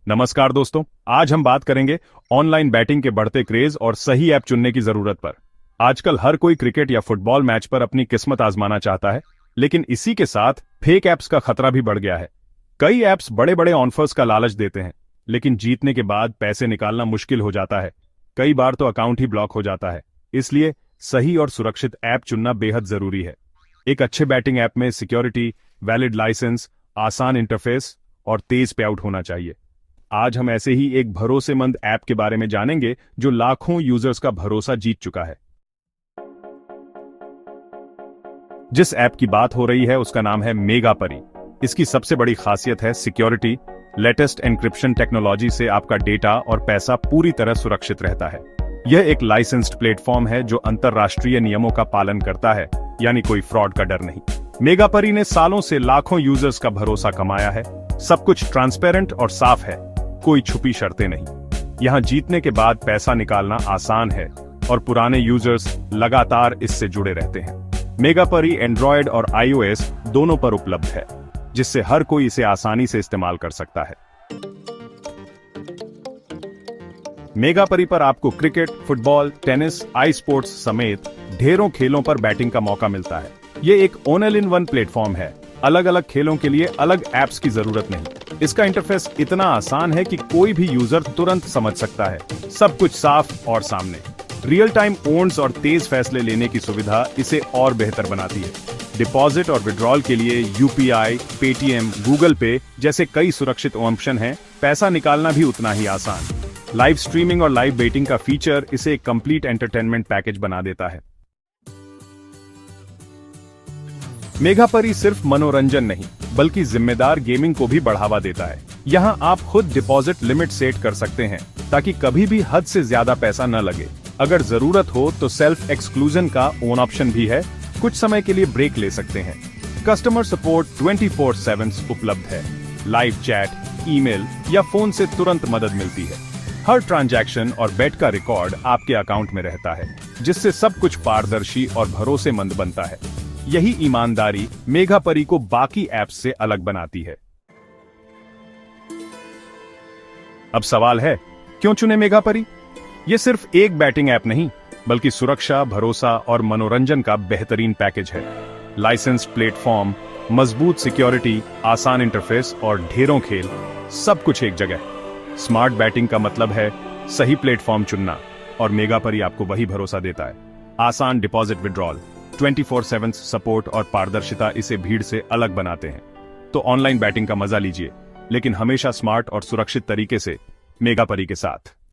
नमस्कार दोस्तों, आज हम बात करेंगे ऑनलाइन बैटिंग के बढ़ते क्रेज और सही ऐप चुनने की जरूरत पर। आजकल हर कोई क्रिकेट या फुटबॉल मैच पर अपनी किस्मत आजमाना चाहता है, लेकिन इसी के साथ फेक ऐप्स का खतरा भी बढ़ गया है। कई ऐप्स बड़े बड़े ऑफर्स का लालच देते हैं, लेकिन जीतने के बाद पैसे निकालना मुश्किल हो जाता है। कई बार तो अकाउंट ही ब्लॉक हो जाता है। इसलिए सही और सुरक्षित ऐप चुनना बेहद जरूरी है। एक अच्छे बैटिंग ऐप में सिक्योरिटी, वैलिड लाइसेंस, आसान इंटरफेस और तेज पे आउट होना चाहिए। आज हम ऐसे ही एक भरोसेमंद ऐप के बारे में जानेंगे जो लाखों यूजर्स का भरोसा जीत चुका है। जिस ऐप की बात हो रही है उसका नाम है मेगापरी। इसकी सबसे बड़ी खासियत है सिक्योरिटी। लेटेस्ट एन्क्रिप्शन टेक्नोलॉजी से आपका डेटा और पैसा पूरी तरह सुरक्षित रहता है। यह एक लाइसेंस्ड प्लेटफॉर्म है जो अंतरराष्ट्रीय नियमों का पालन करता है, यानी कोई फ्रॉड का डर नहीं। मेगापरी ने सालों से लाखों यूजर्स का भरोसा कमाया है। सब कुछ ट्रांसपेरेंट और साफ है, कोई छुपी शर्तें नहीं। यहां जीतने के बाद पैसा निकालना आसान है और पुराने यूजर्स लगातार इससे जुड़े रहते हैं। मेगापरी एंड्रॉयड और iOS दोनों पर उपलब्ध है, जिससे हर कोई इसे आसानी से इस्तेमाल कर सकता है। मेगापरी पर आपको क्रिकेट, फुटबॉल, टेनिस, आई स्पोर्ट्स समेत ढेरों खेलों पर बैटिंग का मौका मिलता है। ये एक ऑल इन वन प्लेटफॉर्म है। अलग अलग खेलों के लिए अलग ऐप्स की जरूरत नहीं। इसका इंटरफेस इतना आसान है कि कोई भी यूजर तुरंत समझ सकता है। सब कुछ साफ और सामने। रियल टाइम ओन्स और तेज फैसले लेने की सुविधा इसे और बेहतर बनाती है। डिपॉजिट और विड्रॉल के लिए यूपीआई, पेटीएम, गूगल पे जैसे कई सुरक्षित ऑप्शन हैं। पैसा निकालना भी उतना ही आसान। लाइव स्ट्रीमिंग और लाइव बेटिंग का फीचर इसे एक कंप्लीट एंटरटेनमेंट पैकेज बना देता है। मेगापरी सिर्फ मनोरंजन नहीं, बल्कि जिम्मेदार गेमिंग को भी बढ़ावा देता है। यहां आप खुद डिपॉजिट लिमिट सेट कर सकते हैं, ताकि कभी भी हद से ज्यादा पैसा न लगे। अगर जरूरत हो तो सेल्फ एक्सक्लूजन का ऑन ऑप्शन भी है। कुछ समय के लिए ब्रेक ले सकते हैं। कस्टमर सपोर्ट 24/7 उपलब्ध है। लाइव चैट, ईमेल या फोन से तुरंत मदद मिलती है। हर ट्रांजैक्शन और बेट का रिकॉर्ड आपके अकाउंट में रहता है, जिससे सब कुछ पारदर्शी और भरोसेमंद बनता है। यही ईमानदारी मेगापरी को बाकी ऐप्स से अलग बनाती है। अब सवाल है, क्यों चुने मेगापरी? यह सिर्फ एक बैटिंग ऐप नहीं, बल्कि सुरक्षा, भरोसा और मनोरंजन का बेहतरीन पैकेज है। लाइसेंस्ड प्लेटफॉर्म, मजबूत सिक्योरिटी, आसान इंटरफेस और ढेरों खेल, सब कुछ एक जगह। स्मार्ट बैटिंग का मतलब है सही प्लेटफॉर्म चुनना, और मेगापरी आपको वही भरोसा देता है। आसान डिपॉजिट, विड्रॉल, 24/7 सपोर्ट और पारदर्शिता इसे भीड़ से अलग बनाते हैं। तो ऑनलाइन बैटिंग का मजा लीजिए, लेकिन हमेशा स्मार्ट और सुरक्षित तरीके से मेगापरी के साथ।